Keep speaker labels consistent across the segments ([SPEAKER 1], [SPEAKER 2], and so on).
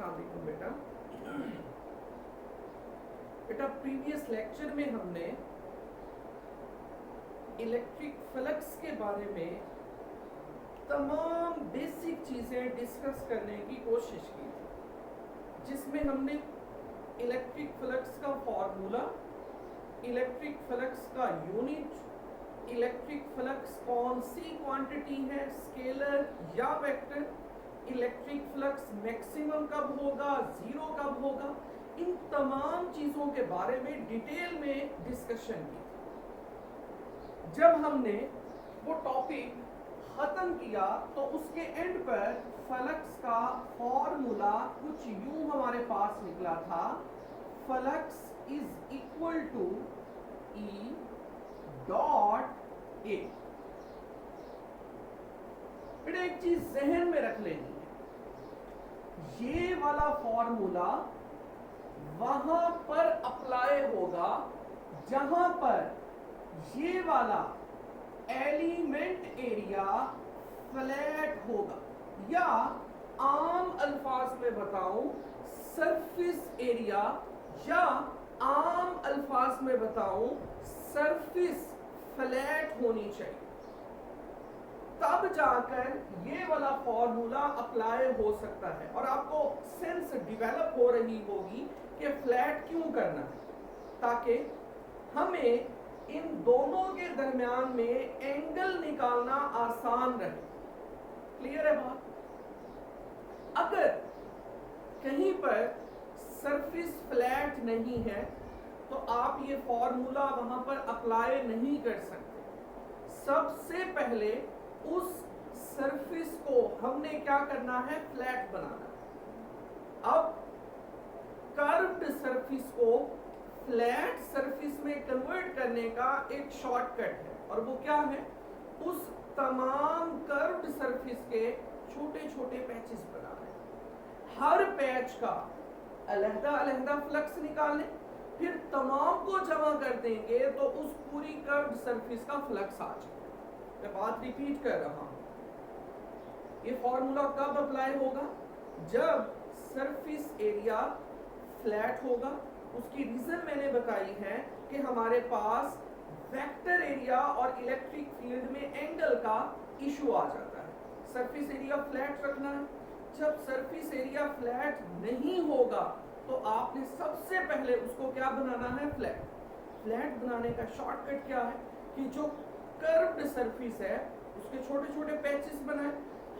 [SPEAKER 1] अस्सलाम वालेकुम बेटा। बेटा प्रीवियस लेक्चर में हमने इलेक्ट्रिक फ्लक्स के बारे में तमाम बेसिक चीजें डिस्कस करने की कोशिश की थी, जिसमें हमने इलेक्ट्रिक फ्लक्स का फॉर्मूला, इलेक्ट्रिक फ्लक्स का यूनिट, इलेक्ट्रिक फ्लक्स कौन सी क्वांटिटी है, स्केलर या वेक्टर, इलेक्ट्रिक फ्लक्स मैक्सिमम कब होगा, जीरो कब होगा, इन तमाम चीजों के बारे में डिटेल में डिस्कशन की। जब हमने वो टॉपिक खत्म किया तो उसके एंड पर फ्लक्स का फॉर्मूला कुछ यूं हमारे पास निकला था, flux is equal to E dot A. फिर एक चीज जहन में रख लेनी है, ये वाला फॉर्मूला वहां पर अप्लाई होगा जहां पर ये वाला एलिमेंट एरिया फ्लैट होगा, या आम अल्फाज में बताऊं सरफेस एरिया, या आम अल्फाज में बताऊं सरफेस फ्लैट होनी चाहिए। तब जाकर ये वाला फॉर्मूला अप्लाई हो सकता है और आपको सेंस डेवलप हो रही होगी कि फ्लैट क्यों करना है, ताकि हमें इन दोनों के दरमियान में एंगल निकालना आसान रहे। क्लियर है बात? अगर कहीं पर सरफेस फ्लैट नहीं है तो आप ये फॉर्मूला वहां पर अप्लाई नहीं कर सकते। सबसे पहले उस सरफेस को हमने क्या करना है, फ्लैट बनाना है। अब कर्व्ड सरफेस को फ्लैट सरफेस में कन्वर्ट करने का एक शॉर्टकट है, और वो क्या है, उस तमाम कर्व्ड सरफेस के छोटे छोटे पैचेस बनाने, हर पैच का अलहदा अलहदा फ्लक्स निकालें, फिर तमाम को जमा कर देंगे तो उस पूरी कर्व्ड सरफेस का फ्लक्स आ जाए। मैं बात रिपीट कर रहा हूं, ये फॉर्मूला कब अप्लाई होगा, जब सरफेस एरिया फ्लैट होगा। उसकी रीजन मैंने बताई है कि हमारे पास वेक्टर एरिया और इलेक्ट्रिक फील्ड में एंगल का इशू आ जाता है। सरफेस एरिया फ्लैट रखना है। जब सरफेस एरिया फ्लैट नहीं होगा तो आपने सबसे पहले उसको क्या बनाना है, फ्लैट। फ्लैट बनाने का शॉर्टकट क्या है कि जो कर्व्ड सरफेस है उसके छोटे छोटे पैचेस बनाएं,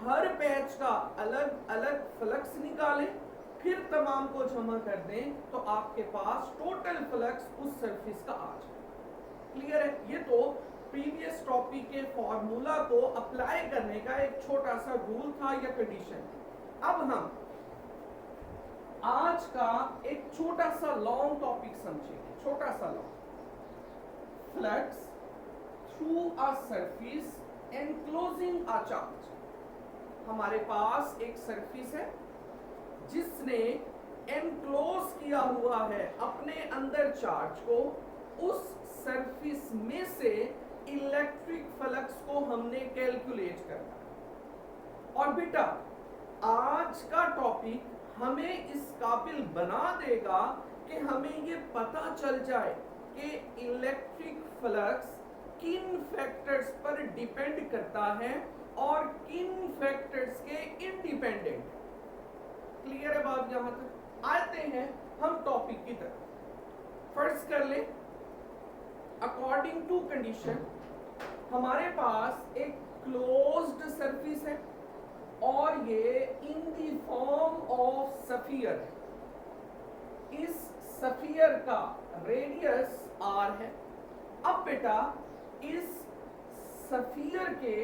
[SPEAKER 1] हर पैच का अलग अलग फ्लक्स निकालें, फिर तमाम को जमा कर दें तो आपके पास टोटल फ्लक्स उस सरफेस का आ जाए। क्लियर है? ये तो प्रीवियस टॉपिक के फॉर्मूला को अप्लाई करने का एक छोटा सा रूल था या कंडीशन। अब हम आज का एक छोटा सा लॉन्ग टॉपिक समझेंगे, छोटा सा long, flux through a surface enclosing a charge. हमारे पास एक सरफेस है जिसने एनक्लोज किया हुआ है अपने अंदर चार्ज को, उस सरफेस में से इलेक्ट्रिक फ्लक्स को हमने कैलकुलेट करना। और बेटा आज का टॉपिक हमें इस काबिल बना देगा कि हमें ये पता चल जाए कि इलेक्ट्रिक फ्लक्स किन फैक्टर्स पर डिपेंड करता है और किन फैक्टर्स के इंडिपेंडेंट। क्लियर है बात? यहां तक आते हैं हम टॉपिक की तरफ। फर्स्ट कर ले, अकॉर्डिंग टू कंडीशन हमारे पास एक क्लोज्ड सरफेस है और ये in the form of sphere है। इस स्फीयर का रेडियस r है। अब बेटा इस स्फीयर के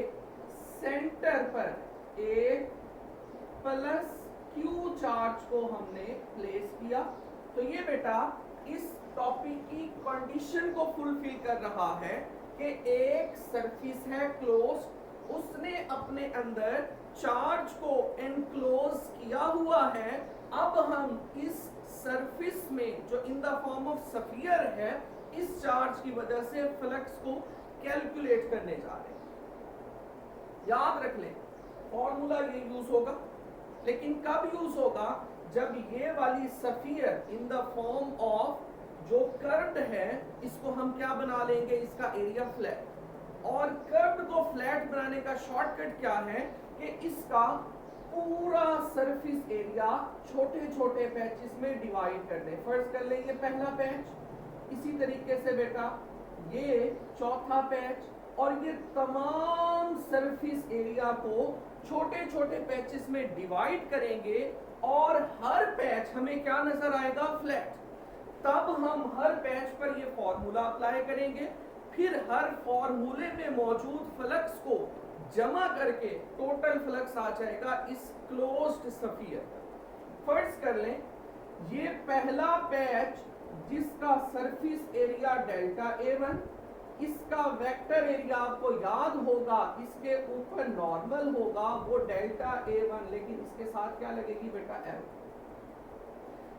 [SPEAKER 1] सेंटर पर एक प्लस क्यू चार्ज को हमने प्लेस किया, तो ये बेटा इस टॉपिक की कंडीशन को फुलफिल कर रहा है कि एक सरफेस है क्लोज, उसने अपने अंदर चार्ज को एनक्लोज किया हुआ है। अब हम इस सरफेस में जो in the form of sphere है, इस चार्ज की वजह से फ्लक्स को कैलकुलेट करने जा रहे हैं। याद रख लें फॉर्मूला ये यूज होगा, लेकिन कब यूज होगा, जब ये वाली sphere in the form of जो कर्व्ड है, इसको हम क्या बना लेंगे, इसका एरिया फ्लैट। और कर्व्ड को फ्लैट बनाने का शॉर्टकट क्या है कि इसका पूरा सरफेस एरिया छोटे छोटे पैचेस में डिवाइड कर दें। फर्स्ट कर लेंगे पहला पैच, इसी तरीके से बेटा ये चौथा पैच, और ये तमाम सरफेस एरिया को छोटे छोटे पैचेस में डिवाइड करेंगे, और हर पैच हमें क्या नजर आएगा, फ्लैट। तब हम हर पैच पर ये फॉर्मूला अप्लाई करेंगे, फिर हर फॉर्मूले में मौजूद फ्लक्स को जमा करके टोटल फ्लक्स आ जाएगा इस क्लोज्ड स्फीयर का। फर्स्ट कर लें, ये पहला पैच जिसका सरफेस एरिया डेल्टा A1, इसका वेक्टर एरिया आपको याद होगा, इसके ऊपर नॉर्मल होगा वो डेल्टा A1, लेकिन इसके साथ क्या लगेगी बेटा, L।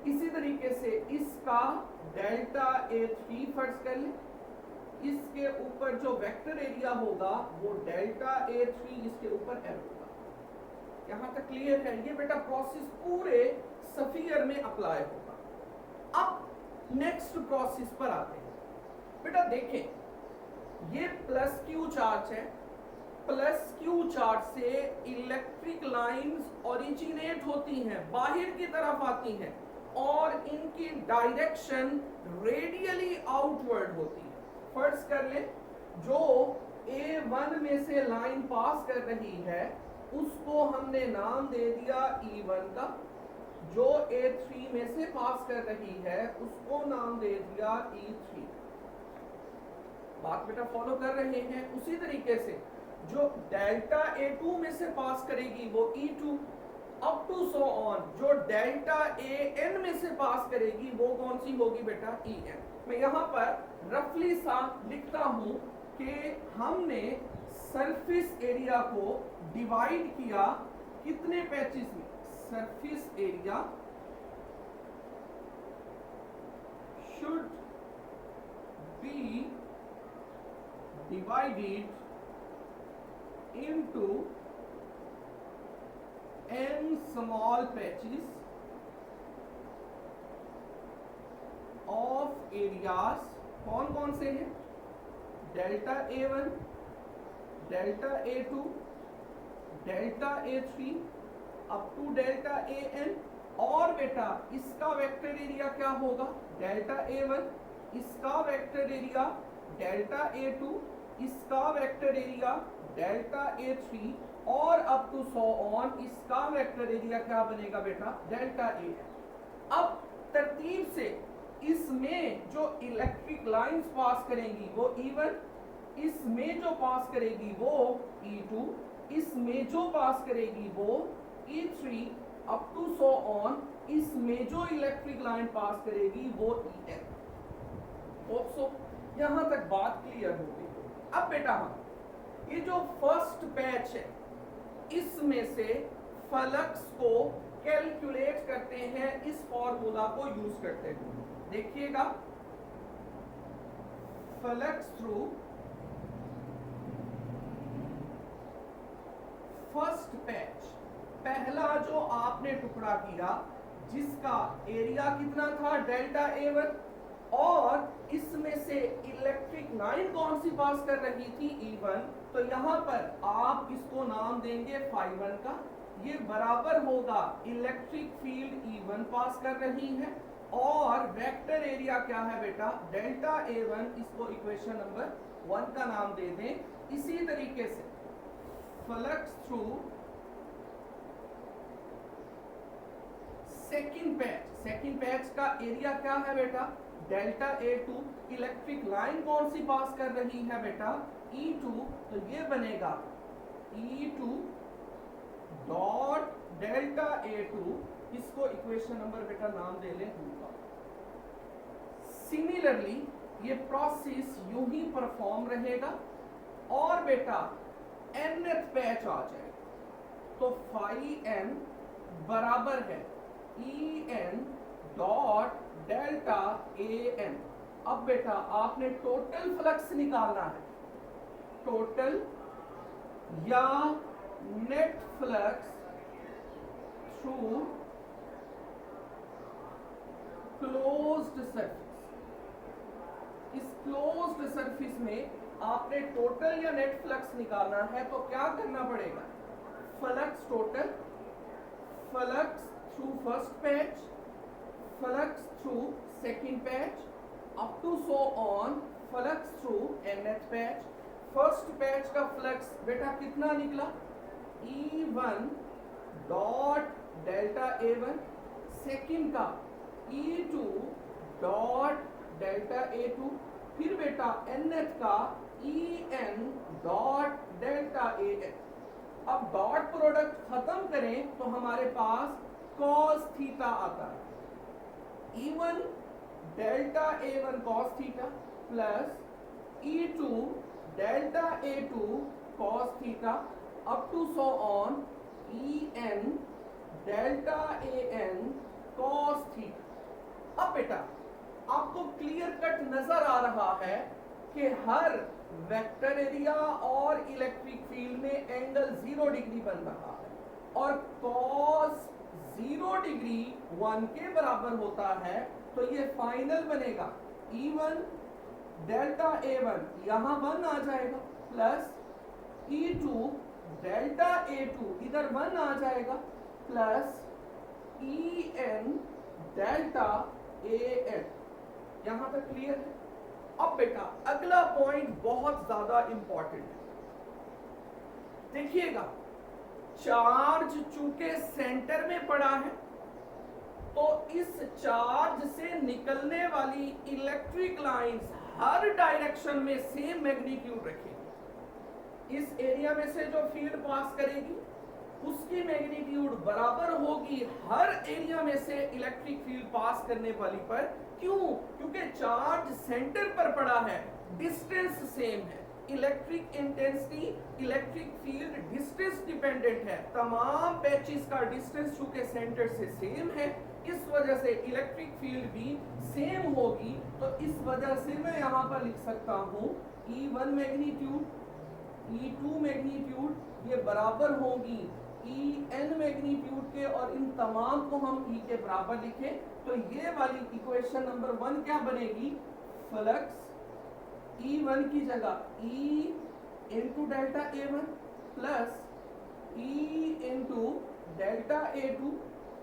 [SPEAKER 1] इसी तरीके से इसका डेल्टा A3 फर्ज कर ले, इसके ऊपर जो वेक्टर एरिया होगा वो डेल्टा A3, इसके ऊपर L होगा। यहां तक क्लियर है? ये बेटा प्रोसेस पूरे स्फीयर में अप्लाई होगा। अब नेक्स्ट प्रोसेस पर आते हैं। बेटा देखें, ये प्लस क्यू चार्ज है, प्लस क्यू चार्ज से इलेक्ट्रिक लाइंस ओरिजिनेट होती हैं, बाहर की तरफ आती हैं, और इनकी डायरेक्शन रेडियली आउटवर्ड होती है। फर्स्ट कर ले, जो A1 में से लाइन पास कर रही है उसको हमने नाम दे दिया E1 का, जो A3 में से पास कर रही है उसको नाम दे दिया E3। बात बेटा फॉलो कर रहे हैं? उसी तरीके से जो डेल्टा A2 में से पास करेगी वो E2, up to so on. जो डेल्टा AN में से पास करेगी वो कौन सी होगी बेटा, EN। मैं यहां पर रफली सा लिखता हूं कि हमने सरफेस एरिया को डिवाइड किया कितने पैचेस में, surface area should be divided into n small patches of areas। कौन कौन से हैं, delta A1, delta A2, delta A3 up to delta AN। और बेटा इसका वेक्टर एरिया क्या होगा, डेल्टा A1, इसका वेक्टर एरिया डेल्टा A2, इसका वेक्टर एरिया डेल्टा A3, और अप टू सो ऑन इसका वेक्टर एरिया क्या बनेगा बेटा, डेल्टा AN। अब तरतीब से इसमें जो इलेक्ट्रिक लाइंस पास करेंगी वो E1, इसमें जो पास करेगी वो E2, इसमें जो पास करेगी वो E3, up to so on इसमें जो इलेक्ट्रिक लाइन पास करेगी वो EN। होप सो यहां तक बात क्लियर हो गई। अब बेटा हम ये जो फर्स्ट पैच है इसमें से फ्लक्स को कैलकुलेट करते हैं इस फॉर्मूला को यूज करते हुए। देखिएगा, फ्लक्स थ्रू फर्स्ट पैच, पहला जो आपने टुकड़ा किया जिसका एरिया कितना था, डेल्टा A1, और इसमें से इलेक्ट्रिक लाइन कौन सी पास कर रही थी, E1। तो यहां पर आप इसको नाम देंगे φ1 का। ये बराबर होगा इलेक्ट्रिक फील्ड E1 पास कर रही है, और वेक्टर एरिया क्या है बेटा, डेल्टा A1, इसको इक्वेशन नंबर 1 का नाम दे दें। इसी तरीके से फ्लक्स थ्रू सेकंड पैच का एरिया क्या है बेटा, डेल्टा A2, इलेक्ट्रिक लाइन कौन सी पास कर रही है बेटा, E2। तो ये बनेगा E2 डॉट डेल्टा A2, इसको इक्वेशन नंबर बेटा नाम दे लें 2 का। सिमिलरली ये प्रोसेस यूं ही परफॉर्म रहेगा, और बेटा nth पैच आ जाएगा। तो φn बराबर है En डॉट डेल्टा AN। अब बेटा आपने टोटल फ्लक्स निकालना है, टोटल या net flux through closed surface, इस क्लोज्ड सरफेस में आपने टोटल या नेट फ्लक्स निकालना है तो क्या करना पड़ेगा, flux total, flux through first patch, flux through second patch, up to so on flux through nth patch. First patch का फ्लक्स बेटा कितना निकला, E1 dot delta A1, second का E2 डॉट डेल्टा A2, फिर बेटा nth का En dot delta AN। अब dot product खत्म करें तो हमारे पास cos थीटा आता है, E1 delta A1 cos theta plus E2 delta A2 cos theta up to so on En delta AN cos theta. अब बेटा आपको क्लियर कट नजर आ रहा है कि हर वेक्टर एरिया और इलेक्ट्रिक फील्ड में एंगल 0 डिग्री बन रहा है और cos 0 डिग्री 1 के बराबर होता है, तो ये फाइनल बनेगा E1 डेल्टा A1 यहां 1 आ जाएगा प्लस E2 डेल्टा A2 इधर 1 आ जाएगा प्लस En डेल्टा AN। यहां तक क्लियर है। अब बेटा अगला पॉइंट बहुत ज्यादा इंपॉर्टेंट है, देखिएगा चार्ज चूंकि सेंटर में पड़ा है तो इस चार्ज से निकलने वाली इलेक्ट्रिक लाइंस हर डायरेक्शन में सेम मैग्नीट्यूड रखेगी। इस एरिया में से जो फील्ड पास करेगी उसकी मैग्नीट्यूड बराबर होगी हर एरिया में से इलेक्ट्रिक फील्ड पास करने वाली पर। क्यों? क्योंकि चार्ज सेंटर पर पड़ा है, डिस्टेंस सेम है, electric intensity, electric field distance dependent है, तमाम पैचेस का डिस्टेंस चूंकि सेंटर से सेम है, इस वजह से इलेक्ट्रिक फील्ड भी सेम होगी। तो इस वजह से मैं यहां पर लिख सकता हूं E1 मैग्नीट्यूड, E2 मैग्नीट्यूड ये बराबर होगी En मैग्नीट्यूड के, और इन तमाम को हम E के बराबर लिखें तो ये वाली इक्वेशन नंबर 1 क्या बनेगी, फ्लक्स E1 की जगह E into delta A1 plus E into delta A2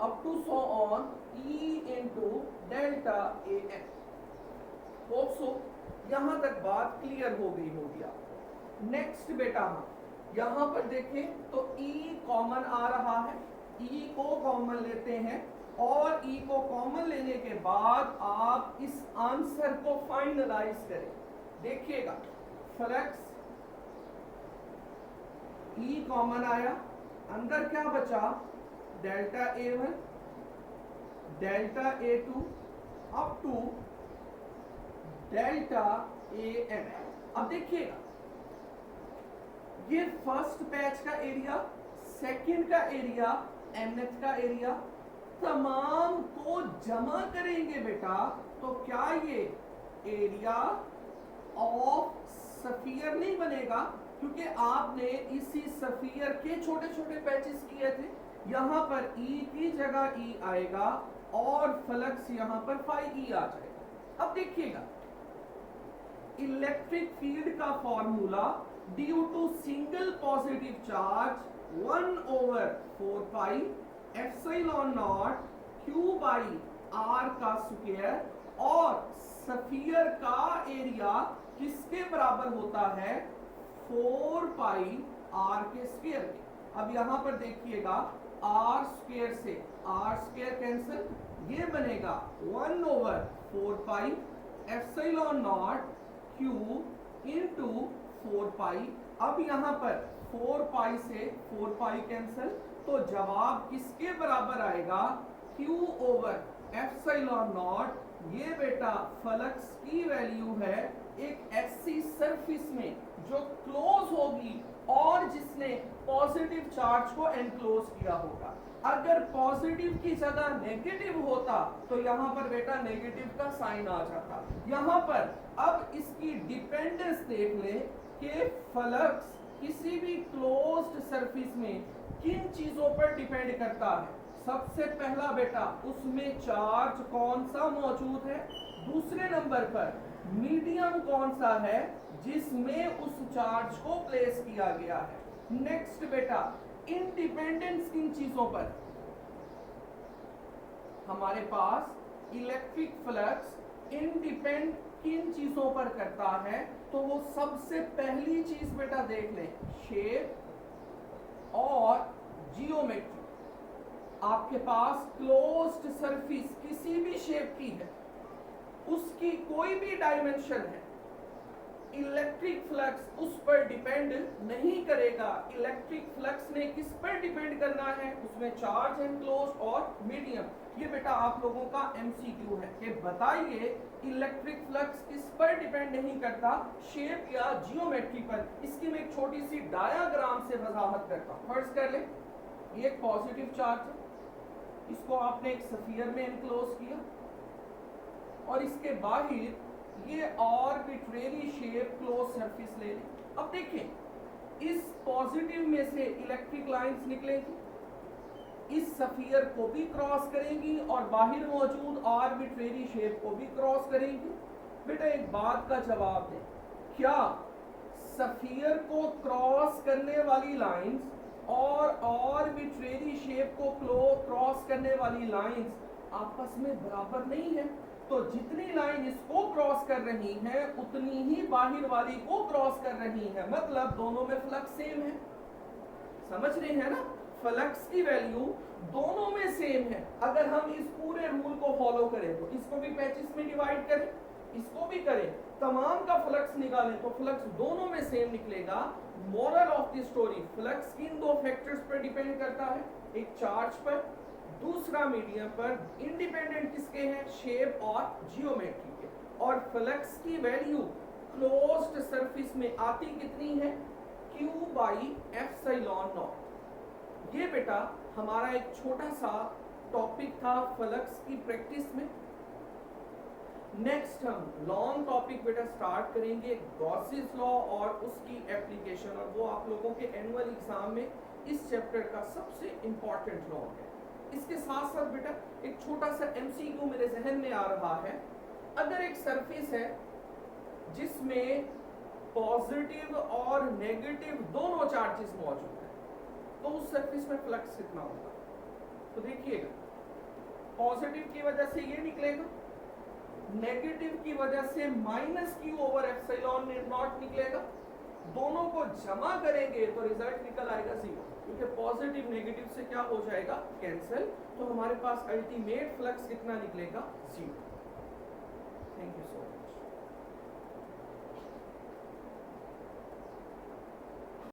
[SPEAKER 1] up to so on E into delta AN। Hope so यहां तक बात क्लियर हो गई होगी। आप नेक्स्ट बेटा हम यहां पर देखें तो E कॉमन आ रहा है, E को कॉमन लेते हैं और E को कॉमन लेने के बाद आप इस आंसर को फाइनलाइज करें। देखिएगा फ्लक्स E कॉमन आया, अंदर क्या बचा, delta A1 delta A2 up to delta AN। अब देखिएगा ये फर्स्ट पैच का एरिया, सेकंड का एरिया, nth का एरिया, तमाम को जमा करेंगे बेटा तो क्या ये एरिया ऑफ स्फीयर नहीं बनेगा, क्योंकि आपने इसी स्फीयर के छोटे छोटे पैचेस किए थे। यहां पर E की जगह E आएगा और फ्लक्स यहां पर phi E आ जाएगा। अब देखिएगा इलेक्ट्रिक फील्ड का formula due to single positive charge 1/4 pi epsilon not Q by R का स्क्वायर और स्फीयर का एरिया किसके बराबर होता है, 4 पाई R के स्क्वायर के। अब यहां पर देखिएगा R स्क्वायर से R स्क्वायर कैंसिल, ये बनेगा 1/4 pi epsilon not Q into 4 पाई। अब यहां पर 4 पाई से 4 पाई कैंसिल, तो जवाब किसके बराबर आएगा, Q ओवर एप्सिलॉन नॉट। ये बेटा फ्लक्स की वैल्यू है एक ऐसी सरफेस में जो क्लोज होगी और जिसने पॉजिटिव चार्ज को एनक्लोज किया होगा। अगर पॉजिटिव की जगह नेगेटिव होता तो यहां पर बेटा नेगेटिव का साइन आ जाता। यहां पर अब इसकी डिपेंडेंस देख ले कि फ्लक्स किसी भी क्लोज्ड सरफेस में किन चीजों पर डिपेंड करता है, सबसे पहला बेटा उसमें चार्ज कौन सा मौजूद है, दूसरे नंबर पर मीडियम कौन सा है जिसमें उस चार्ज को प्लेस किया गया है। नेक्स्ट बेटा इंडिपेंडेंस किन चीजों पर, हमारे पास इलेक्ट्रिक फ्लक्स इंडिपेंड किन चीजों पर करता है, तो वो सबसे पहली चीज बेटा देख लें, शेप और जियोमेट्री। आपके पास क्लोज्ड सरफेस किसी भी शेप की है, उसकी कोई भी डायमेंशन है, इलेक्ट्रिक फ्लक्स उस पर डिपेंड नहीं करेगा। इलेक्ट्रिक फ्लक्स ने किस पर डिपेंड करना है, उसमें चार्ज एनक्लोज्ड और मीडियम। ये बेटा आप लोगों का एमसीक्यू है कि बताइए इलेक्ट्रिक फ्लक्स किस पर डिपेंड नहीं करता, शेप या जियोमेट्री पर। इसकी मैं एक छोटी सी डायग्राम से वजाहत करता हूं। फर्ज कर ले ये एक पॉजिटिव चार्ज है, इसको आपने एक स्फीयर में एनक्लोज किया और इसके बाहर ये आर्बिट्रेरी शेप क्लोज सरफेस ले ली। अब देखें इस पॉजिटिव में से इलेक्ट्रिक लाइंस निकलेंगी, इस स्फीयर को भी क्रॉस करेंगी और बाहर मौजूद आर्बिट्रेरी शेप को भी क्रॉस करेंगी। बेटा एक बात का जवाब दें, क्या स्फीयर को क्रॉस करने वाली लाइंस और आर्बिट्रेरी शेप को क्रॉस करने वाली लाइंस आपस में बराबर नहीं है? तो जितनी लाइन इसको क्रॉस कर रही है उतनी ही बाहर वाली को क्रॉस कर रही है, मतलब दोनों में फ्लक्स सेम है। समझ रहे हैं ना, फ्लक्स की वैल्यू दोनों में सेम है। अगर हम इस पूरे रूल को फॉलो करें तो इसको भी पैचेस में डिवाइड करें, इसको भी करें, तमाम का फ्लक्स निकालें तो फ्लक्स दोनों में सेम निकलेगा। Moral of the story, flux किन दो फैक्टर्स पर डिपेंड करता है, एक चार्ज पर, दूसरा मीडियम पर। इंडिपेंडेंट किसके हैं, शेप और जियोमेट्री के। और फ्लक्स की वैल्यू क्लोज्ड सरफेस में आती कितनी है, Q बाई एप्सिलॉन नॉट। ये बेटा हमारा एक छोटा सा टॉपिक था फ्लक्स की प्रैक्टिस में। नेक्स्ट हम लॉन्ग टॉपिक बेटा स्टार्ट करेंगे, गॉसेस लॉ और उसकी एप्लीकेशन, और वो आप लोगों के एनुअल एग्जाम में इस चैप्टर का सबसे इंपॉर्टेंट लॉ है। इसके साथ साथ बेटा एक छोटा सा एमसीक्यू मेरे जहन में आ रहा है, अगर एक सरफेस है जिसमें पॉजिटिव और नेगेटिव दोनों चार्जेस मौजूद है, तो उस सरफेस में फ्लक्स कितना होगा। तो देखिएगा पॉजिटिव की वजह से ये निकलेगा, नेगेटिव की वजह से minus Q over epsilon not निकलेगा। दोनों को जमा करेंगे तो रिजल्ट निकल आएगा 0, क्योंकि पॉजिटिव नेगेटिव से क्या हो जाएगा, कैंसिल। तो हमारे पास अल्टीमेट फ्लक्स कितना निकलेगा, 0।